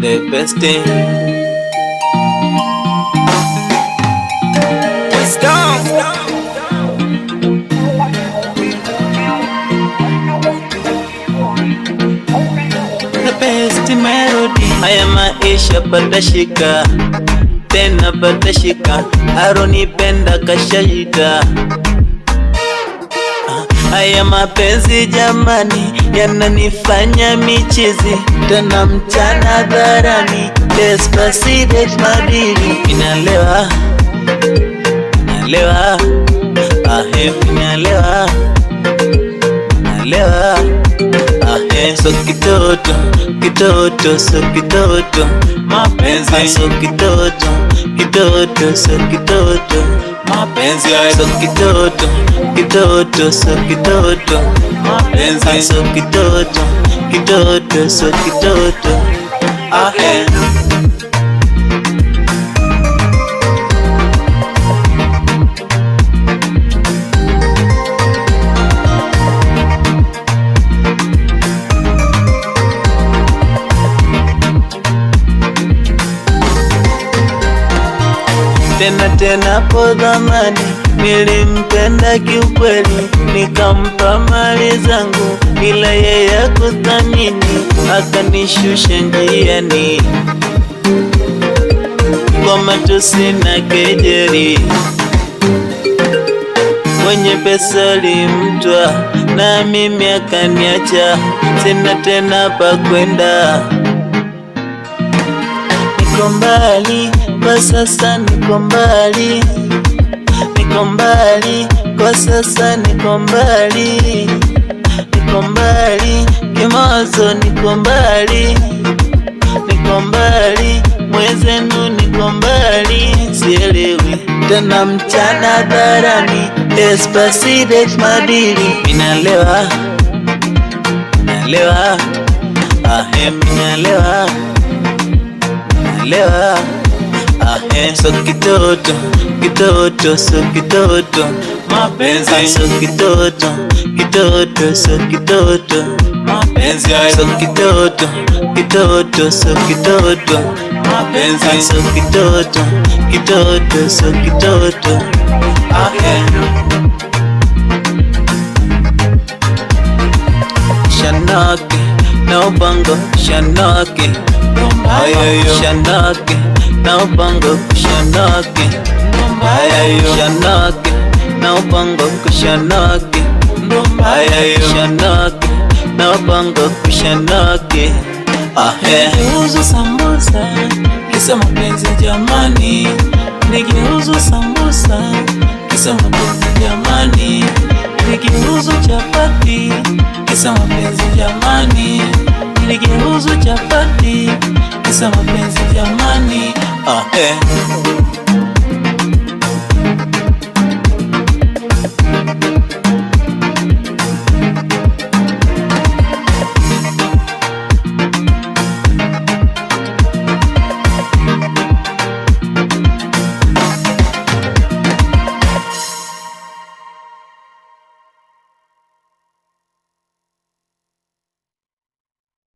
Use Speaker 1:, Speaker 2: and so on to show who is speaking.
Speaker 1: the best thing. Wisdom. The best melody. Haya maisha patashika, tena patashika, aronipenda kashahida. Haya mapenzi jamani, yananifanya michizi, tena mchana dharani, Despacito madili. Inalewa, nalewa, inalewa, nalewa, so kitoto, kitoto, so kitoto, mapenzi, so kitoto, kitoto, so kitoto, mapenzi, so kitoto, kitoto, so kitoto, mapenzi, so kitoto, kitoto, so kitoto, Tena po dhamani, nilimpenda kiukweli, nikampa mali zangu, ila yeye kuthamini, akanishusha njiani kwa matusi na kejeli. Mwenye pesa alimtwa, na mimi akaniacha, sina tena pa kwenda. Niko mbali kwa sasa, niko mbali, niko mbali kwa sasa, niko mbali, niko mbali kimawazo, niko mbali, niko mbali mwezenu, niko mbali, sielewi tena mchana dharani, Despacito madili. Minalewa, nalewa, minalewa, nalewa, so kitoto, kitoto, so kitoto, mapenzi, so kitoto, kitoto, so kitoto, mapenzi, so kitoto, kitoto, so kitoto, mapenzi, so kitoto, kitoto, so kitoto, Shanaki na ubango, Shanaki, Shanaki na ubango, Shanaki, Shanaki na ubango, Shanaki, Shanaki na ubango, Shanaki.
Speaker 2: Nigeuzu sambusa kisa mapenzi jamani, nigeuzu sambusa kisa mapenzi jamani, nigeuzu chapati kisa mapenzi jamani, nigeuzu chapati kisa mapenzi jamani.